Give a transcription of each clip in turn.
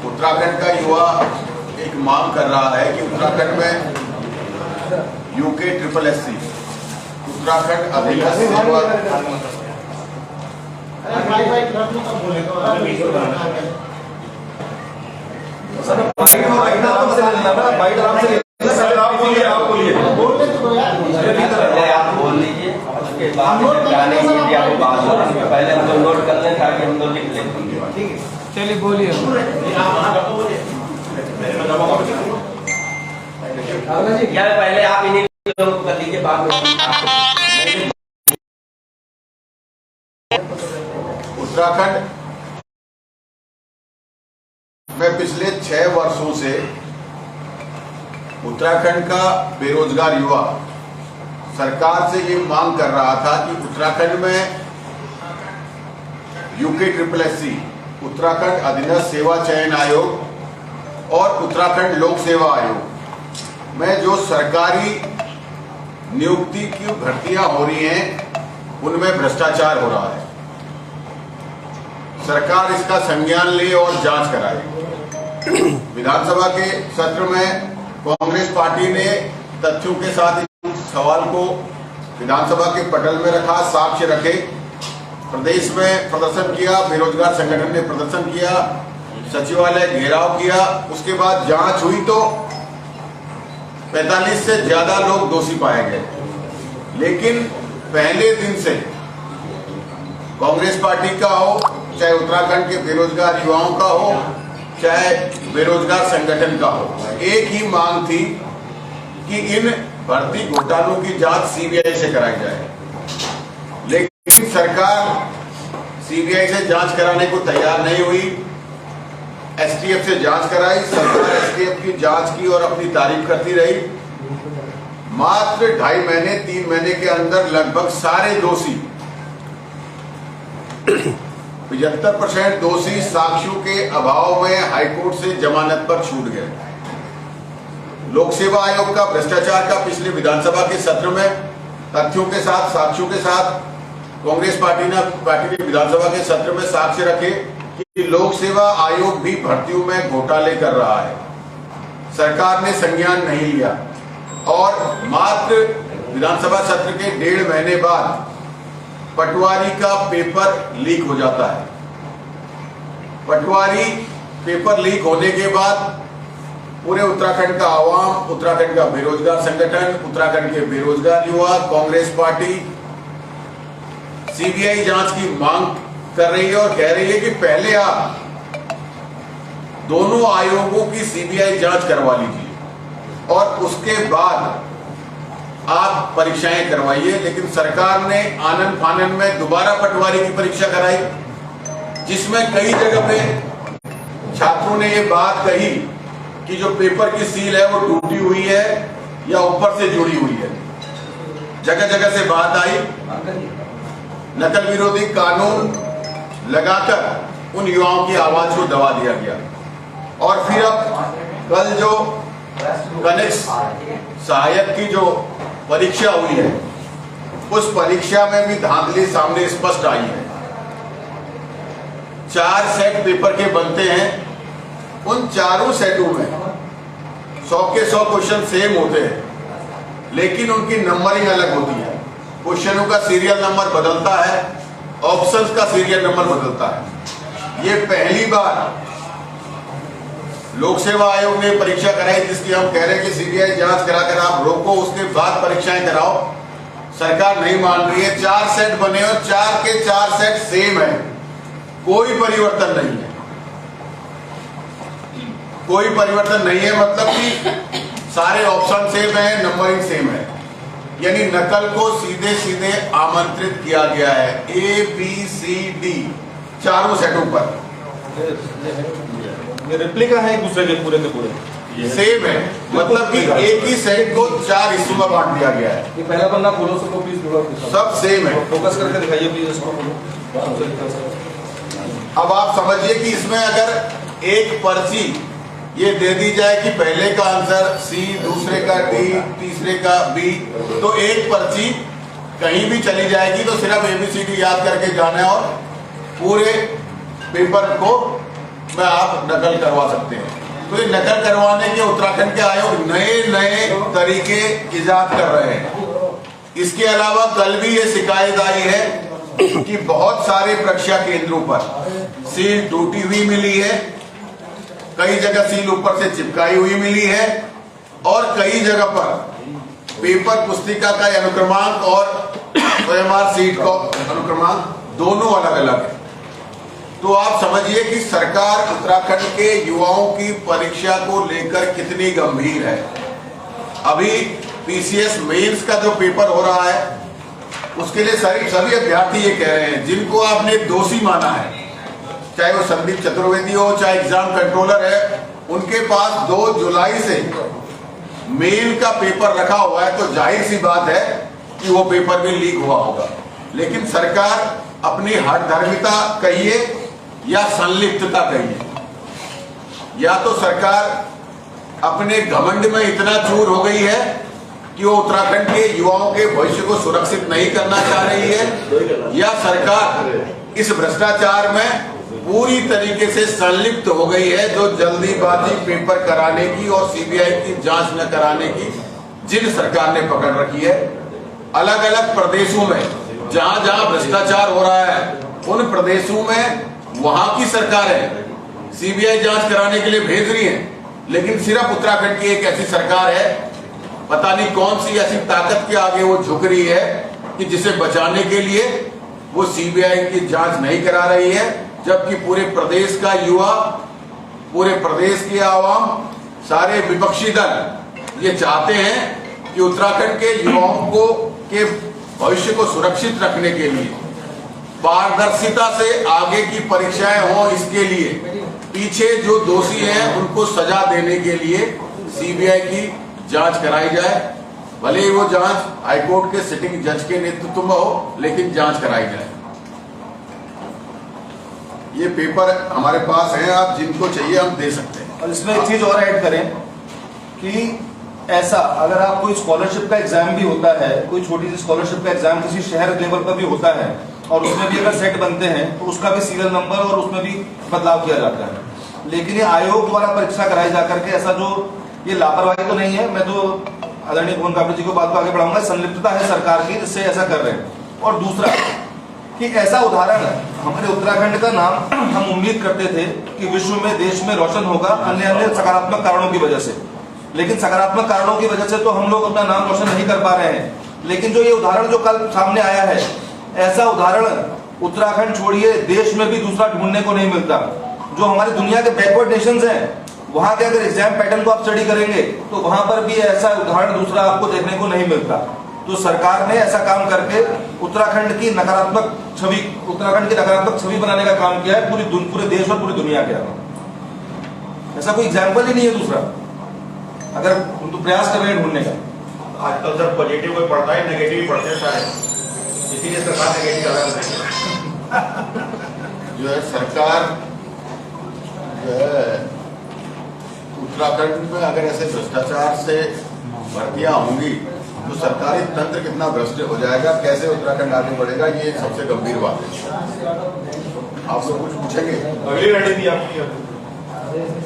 उत्तराखंड का युवा एक मांग कर रहा है कि उत्तराखंड में UKSSC उत्तराखंड अधीनस्थ सेवा पहले हम लोग नोट कर लें ताकि हम लोग लिख लें। ठीक है, चलिए बोलिए। यार पहले आप इन्हीं लोगों को कर लीजिए, बाद में उत्तराखंड में पिछले 6 वर्षों से उत्तराखंड का बेरोजगार युवा सरकार से ये मांग कर रहा था कि उत्तराखंड में UKSSC उत्तराखंड अधीनस्थ सेवा चयन आयोग और उत्तराखंड लोक सेवा आयोग में जो सरकारी नियुक्ति की भर्तियां हो रही हैं उनमें भ्रष्टाचार हो रहा है। सरकार इसका संज्ञान ले और जांच कराए। विधानसभा के सत्र में कांग्रेस पार्टी ने तथ्यों के साथ इस सवाल को विधानसभा के पटल में रखा, साक्ष्य रखे, प्रदेश में प्रदर्शन किया, बेरोजगार संगठन ने प्रदर्शन किया, सचिवालय घेराव किया। उसके बाद जांच हुई तो 45 से ज्यादा लोग दोषी पाए गए। लेकिन पहले दिन से कांग्रेस पार्टी का हो, चाहे उत्तराखंड के बेरोजगार युवाओं का हो, चाहे बेरोजगार संगठन का हो, एक ही मांग थी कि इन भर्ती घोटालों की जांच CBI से कराई जाए। लेकिन सरकार CBI से जांच कराने को तैयार नहीं हुई। STF से जांच कराई, सरकार STF की जांच की और अपनी तारीफ करती रही। मात्र 2.5 महीने 3 महीने के अंदर लगभग सारे दोषी 75% दोषी साक्ष्यों के अभाव में हाईकोर्ट से जमानत पर छूट गए। लोक सेवा आयोग का भ्रष्टाचार का पिछले विधानसभा के सत्र में तथ्यों के साथ, साक्ष्यों के साथ कांग्रेस पार्टी ने विधानसभा के सत्र में साक्ष्य रखे कि लोक सेवा आयोग भी भर्तियों में घोटाले कर रहा है। सरकार ने संज्ञान नहीं लिया और मात्र विधानसभा सत्र के 1.5 महीने बाद पटवारी का पेपर लीक हो जाता है। पटवारी पेपर लीक होने के बाद पूरे उत्तराखंड का आवाम, उत्तराखंड का बेरोजगार संगठन, उत्तराखंड के बेरोजगार युवा, कांग्रेस पार्टी CBI जांच की मांग कर रही है और कह रही है कि पहले आप दोनों आयोगों की CBI जांच करवा लीजिए और उसके बाद आप परीक्षाएं करवाइए। लेकिन सरकार ने आनन फानन में दोबारा पटवारी की परीक्षा कराई, जिसमें कई जगह पे छात्रों ने ये बात कही कि जो पेपर की सील है वो टूटी हुई है या ऊपर से जुड़ी हुई है। जगह जगह से बात आई। नकल विरोधी कानून लगाकर उन युवाओं की आवाज को दबा दिया गया। और फिर अब कल जो कनिष्ठ सहायक की जो परीक्षा हुई है, उस परीक्षा में भी धांधली सामने स्पष्ट आई है। 4 सेट पेपर के बनते हैं, उन चारों सेटों में 100 के 100 क्वेश्चन सेम होते हैं, लेकिन उनकी नंबरिंग अलग होती है। क्वेश्चनों का सीरियल नंबर बदलता है, ऑप्शंस का सीरियल नंबर बदलता है। ये पहली बार लोक सेवा आयोग ने परीक्षा कराई, जिसकी हम कह रहे हैं कि CBI जांच कराकर आप रोको, उसके बाद परीक्षाएं कराओ। सरकार नहीं मान रही है। 4 सेट बने और 4 के 4 सेट सेम है, कोई परिवर्तन नहीं है। कोई परिवर्तन नहीं है मतलब कि सारे ऑप्शन सेम है, नंबरिंग सेम है। यानी नकल को सीधे सीधे आमंत्रित किया गया है। A, B, C, D चारों सेटों पर रेप्लिका है एक दूसरे के पूरे सेम है, मतलब कि एक ही सेट को 4 हिस्सों में बांट दिया गया है। ये पहला पन्ना खोलो, सबको प्लीज सब सेम है। फोकस करके दिखाइए प्लीज इसको। अब आप समझिए कि इसमें अगर एक पर्ची ये दे दी जाए कि पहले का आंसर C, दूसरे का D, तीसरे का B, तो एक पर्ची कहीं भी चली जाएगी तो सिर्फ ABCD याद करके जाना है और पूरे पेपर को में आप नकल करवा सकते हैं। तो ये नकल करवाने के उत्तराखंड के आयोग नए नए तरीके इजाद कर रहे हैं। इसके अलावा कल भी ये शिकायत आई है कि बहुत सारे परीक्षा केंद्रों पर सील टूटी हुई मिली है, कई जगह सील ऊपर से चिपकाई हुई मिली है और कई जगह पर पेपर पुस्तिका का अनुक्रमांक और OMR सीट का अनुक्रमांक दोनों अलग अलग है। तो आप समझिए कि सरकार उत्तराखंड के युवाओं की परीक्षा को लेकर कितनी गंभीर है। अभी PCS मेंस का जो पेपर हो रहा है उसके लिए सभी अभ्यर्थी ये कह रहे हैं जिनको आपने दोषी माना है, चाहे वो संदीप चतुर्वेदी हो चाहे एग्जाम कंट्रोलर है, उनके पास 2 जुलाई से मेल का पेपर रखा हुआ है, तो जाहिर सी बात है कि वो पेपर भी लीक हुआ होगा। लेकिन सरकार अपनी हठधर्मिता कहिए या संलिप्तता कहिए, या तो सरकार अपने घमंड में इतना चूर हो गई है कि वो उत्तराखंड के युवाओं के भविष्य को सुरक्षित नहीं करना चाह रही है, या सरकार इस भ्रष्टाचार में पूरी तरीके से संलिप्त हो गई है, जो जल्दीबाजी पेपर कराने की और CBI की जांच न कराने की जिन सरकार ने पकड़ रखी है। अलग अलग प्रदेशों में जहां जहां भ्रष्टाचार हो रहा है उन प्रदेशों में वहां की सरकारें CBI जांच कराने के लिए भेज रही है, लेकिन सिर्फ उत्तराखंड की एक ऐसी सरकार है, पता नहीं कौन सी ऐसी ताकत के आगे वो झुक रही है कि जिसे बचाने के लिए वो CBI की जांच नहीं करा रही है, जबकि पूरे प्रदेश का युवा, पूरे प्रदेश की आवाम, सारे विपक्षी दल ये चाहते हैं कि उत्तराखंड के युवाओं को के भविष्य को सुरक्षित रखने के लिए पारदर्शिता से आगे की परीक्षाएं हो, इसके लिए पीछे जो दोषी हैं उनको सजा देने के लिए CBI की जांच कराई जाए। भले ही वो जांच हाईकोर्ट के सिटिंग जज के नेतृत्व में हो, लेकिन जांच कराई जाए। ये पेपर हमारे पास है, आप जिनको चाहिए हम दे सकते हैं। और इसमें एक चीज और ऐड करें कि ऐसा अगर आप कोई स्कॉलरशिप का एग्जाम भी होता है, कोई छोटी सी स्कॉलरशिप का एग्जाम किसी शहर लेवल पर भी होता है और उसमें भी अगर सेट बनते हैं तो उसका भी सीरियल नंबर और उसमें भी बदलाव किया जाता है। लेकिन ये आयोग द्वारा परीक्षा कराई जाकर के ऐसा जो ये लापरवाही तो नहीं है, मैं तो आदरणीय भुवन कापड़ी जी को बात को आगे बढ़ाऊंगा, संलिप्तता है सरकार की जिससे ऐसा कर रहे हैं। और दूसरा कि ऐसा उदाहरण हमारे उत्तराखंड का नाम हम उम्मीद करते थे कि विश्व में, देश में रोशन होगा अन्य अन्य सकारात्मक कारणों की वजह से, लेकिन सकारात्मक कारणों की वजह से तो हम लोग अपना नाम रोशन नहीं कर पा रहे हैं। लेकिन जो ये उदाहरण जो कल सामने आया है, ऐसा उदाहरण उत्तराखंड छोड़िए देश में भी दूसरा ढूंढने को नहीं मिलता। जो हमारी दुनिया के बैकवर्ड नेशंस हैं वहां के अगर एग्जाम पैटर्न को आप स्टडी करेंगे तो वहां पर भी ऐसा उदाहरण दूसरा आपको देखने को नहीं मिलता। तो सरकार ने ऐसा काम करके उत्तराखंड की नकारात्मक छवि बनाने का काम किया है पूरे देश और पूरी दुनिया के आगे। ऐसा कोई एग्जाम्पल ही नहीं है दूसरा, अगर हम तो प्रयास कर रहे हैं ढूंढने का। आजकल सर पॉजिटिव कोई पढ़ता है, नेगेटिव ही पढ़ते हैं सारे, इसीलिए सरकार नेगेटिव कर रहा है। जो है सरकार जो है उत्तराखंड में अगर ऐसे भ्रष्टाचार से भर्तियां होंगी तो सरकारी तंत्र कितना भ्रष्ट हो जाएगा, कैसे उत्तराखंड आगे बढ़ेगा, ये सबसे गंभीर बात है। आप लोग कुछ पूछेंगे? अगली रणनीति आपकी?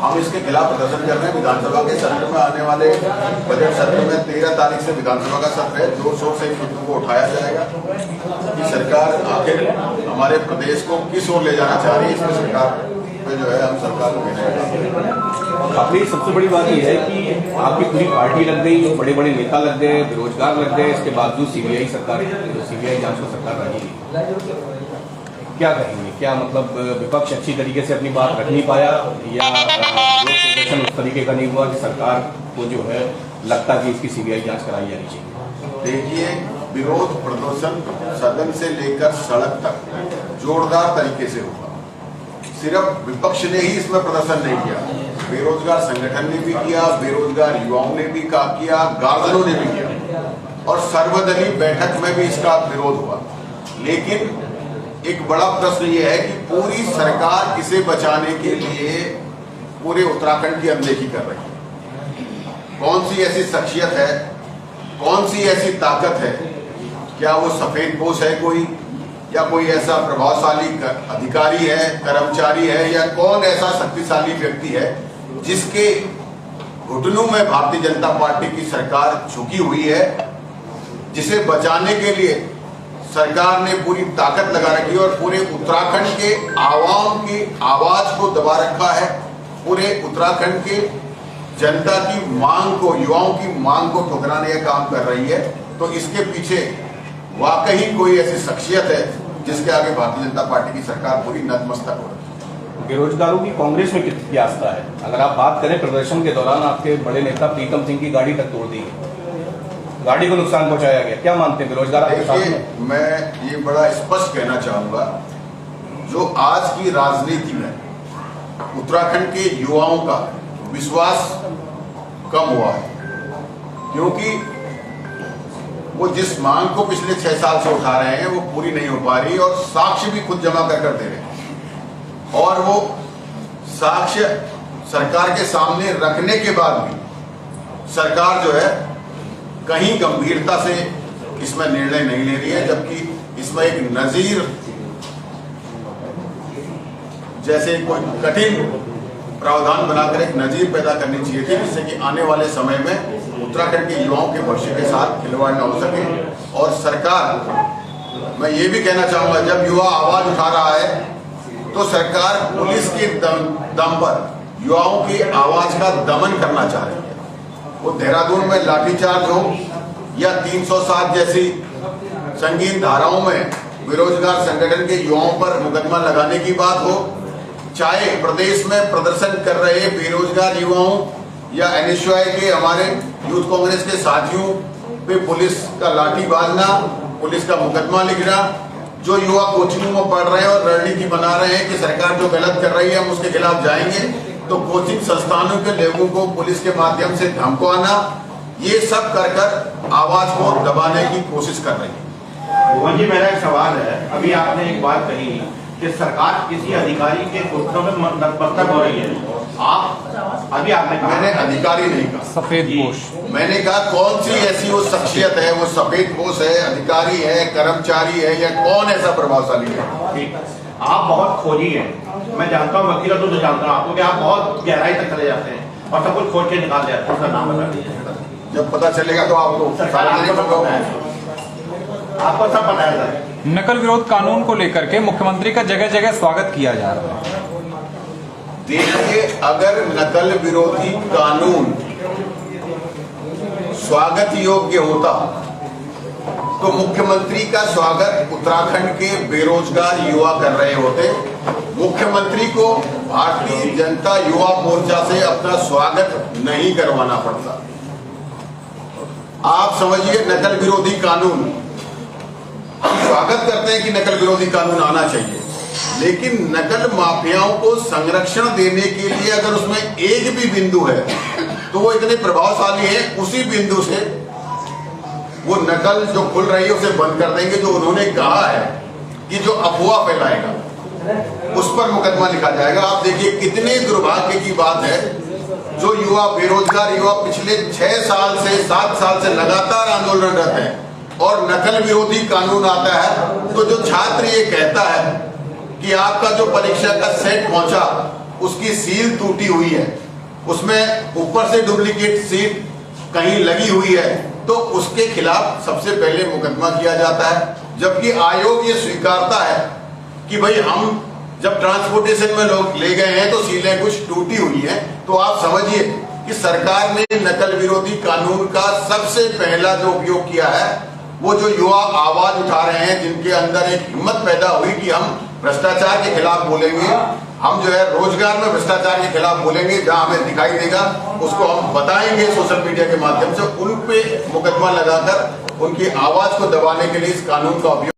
हम इसके खिलाफ प्रदर्शन कर रहे हैं। विधानसभा के सत्र में आने वाले बजट सत्र में 13 तारीख से विधानसभा का सत्र है, जोर शोर से इन मुद्दों को उठाया जाएगा कि सरकार आखिर हमारे प्रदेश को किस ओर ले जाना चाह रही है। इसमें सरकार पे जो है हम सरकार को कहना काफी सबसे बड़ी बात यह है कि आपकी पूरी पार्टी लग गई, बड़े बड़े नेता लग गए, बेरोजगार लग गए, इसके बावजूद CBI जांच को सरकार रही। क्या कहेंगे, क्या मतलब विपक्ष अच्छी तरीके से अपनी बात रख नहीं पाया या प्रदर्शन उस तरीके का नहीं हुआ कि सरकार को जो है लगता कि इसकी CBI जांच कराई जानी चाहिए? देखिए, विरोध प्रदर्शन सदन से लेकर सड़क तक जोरदार तरीके से हुआ। सिर्फ विपक्ष ने ही इसमें प्रदर्शन नहीं किया, बेरोजगार संगठन ने भी किया, बेरोजगार युवाओं ने भी किया, गार्जियनों ने भी किया और सर्वदलीय बैठक में भी इसका विरोध हुआ। लेकिन एक बड़ा प्रश्न ये है कि पूरी सरकार इसे बचाने के लिए पूरे उत्तराखंड की अनदेखी कर रही है। कौन सी ऐसी शख्सियत है, कौन सी ऐसी ताकत है, क्या वो सफेद पोश है कोई, या कोई ऐसा प्रभावशाली अधिकारी है, कर्मचारी है, या कौन ऐसा शक्तिशाली व्यक्ति है जिसके घुटनों में भारतीय जनता पार्टी की सरकार झुकी हुई है, जिसे बचाने के लिए सरकार ने पूरी ताकत लगा रखी है और पूरे उत्तराखंड के आवाम की आवाज को दबा रखा है, पूरे उत्तराखंड के जनता की मांग को, युवाओं की मांग को ठुकराने का काम कर रही है। तो इसके पीछे वाकई कोई ऐसी शख्सियत है जिसके आगे भारतीय जनता पार्टी की सरकार पूरी नतमस्तक हो रही है। बेरोजगारों की कांग्रेस में कितनी आस्था है? अगर आप बात करें, प्रदर्शन के दौरान आपके बड़े नेता प्रीतम सिंह की गाड़ी तक तोड़ दी गई, गाड़ी को नुकसान पहुंचाया गया, क्या मानते हैं बेरोजगार आपके साथ में? देखिए, मैं ये बड़ा स्पष्ट कहना चाहूंगा, जो आज की राजनीति में उत्तराखंड के युवाओं का विश्वास कम हुआ है, क्योंकि वो जिस मांग को पिछले 6 साल से उठा रहे हैं वो पूरी नहीं हो पा रही, और साक्ष्य भी खुद जमा कर दे रहे हैं, और वो साक्ष्य सरकार के सामने रखने के बाद भी सरकार जो है कहीं गंभीरता से इसमें निर्णय नहीं ले रही है, जबकि इसमें एक नजीर जैसे कोई कठिन प्रावधान बनाकर एक नजीर पैदा करनी चाहिए थी, जिससे कि आने वाले समय में उत्तराखंड के युवाओं के भविष्य के साथ खिलवाड़ न हो सके। और सरकार, मैं ये भी कहना चाहूंगा, जब युवा आवाज उठा रहा है तो सरकार पुलिस के दम पर युवाओं की आवाज का दमन करना चाह रही है। वो देहरादून में लाठीचार्ज हो या 307 जैसी संगीन धाराओं में बेरोजगार संगठन के युवाओं पर मुकदमा लगाने की बात हो, चाहे प्रदेश में प्रदर्शन कर रहे बेरोजगार युवाओं या NSY के हमारे यूथ कांग्रेस के साथियों पे पुलिस का लाठी बांधना, पुलिस का मुकदमा लिखना, जो युवा कोचिंगों में पढ़ रहे हैं और रणनीति बना रहे हैं कि सरकार जो गलत कर रही है हम उसके खिलाफ जाएंगे, तो कोचिंग संस्थानों के लोगों को पुलिस के माध्यम से धमकाना, ये सब कर आवाज को दबाने की कोशिश कर रही है। भुवन जी, मेरा एक सवाल है, अभी आपने एक बात कही कि सरकार किसी अधिकारी के घुटनों में नतमस्तक हो रही है, आप अभी आपने कहा, मैंने अधिकारी नहीं कहा, सफेद पोश, मैंने कहा कौन सी ऐसी वो शख्सियत है, वो सफेद पोश है, अधिकारी है, कर्मचारी है, या कौन ऐसा प्रभावशाली है? ठीक, आप बहुत खोजी हैं, मैं जानता हूँ, वकील तो जानता हूँ आपको कि आप बहुत गहराई तक चले जाते हैं और सब कुछ खोज के निकाल देते हैं। उसका नाम बता दीजिए। जब पता चलेगा तो आपको आपको सब पता है। नकल विरोध कानून को लेकर के मुख्यमंत्री का जगह जगह स्वागत किया जा रहा है। देखिए, अगर नकल विरोधी कानून स्वागत योग्य होता तो मुख्यमंत्री का स्वागत उत्तराखंड के बेरोजगार युवा कर रहे होते। मुख्यमंत्री को भारतीय जनता युवा मोर्चा से अपना स्वागत नहीं करवाना पड़ता। आप समझिए, नकल विरोधी कानून, हम स्वागत करते हैं कि नकल विरोधी कानून आना चाहिए, लेकिन नकल माफियाओं को संरक्षण देने के लिए अगर उसमें एक भी बिंदु है तो वो इतने प्रभावशाली है, उसी बिंदु से वो नकल जो खुल रही है उसे बंद कर देंगे। जो उन्होंने कहा है कि जो अफवाह फैलाएगा उस पर मुकदमा लिखा जाएगा। आप देखिए, कितने दुर्भाग्य की बात है, जो युवा बेरोजगार युवा पिछले 6 साल से 7 साल से लगातार आंदोलनरत है और नकल विरोधी कानून आता है तो जो छात्र ये कहता है कि आपका जो परीक्षा का सेट पहुंचा उसकी सील टूटी हुई है, उसमें ऊपर से डुप्लीकेट सीट कहीं लगी हुई है, तो उसके खिलाफ सबसे पहले मुकदमा किया जाता है। जबकि आयोग ये स्वीकारता है कि भाई हम जब ट्रांसपोर्टेशन में लोग ले गए हैं तो सीलें कुछ टूटी हुई हैं। तो आप समझिए कि सरकार ने नकल विरोधी कानून का सबसे पहला जो उपयोग किया है, वो जो युवा आवाज उठा रहे हैं, जिनके अंदर एक हिम्मत पैदा हुई कि हम भ्रष्टाचार के खिलाफ बोलेंगे, हम जो है रोजगार में भ्रष्टाचार के खिलाफ बोलेंगे, जहां हमें दिखाई देगा उसको हम बताएंगे सोशल मीडिया के माध्यम से, उन पे मुकदमा लगाकर उनकी आवाज को दबाने के लिए इस कानून का उपयोग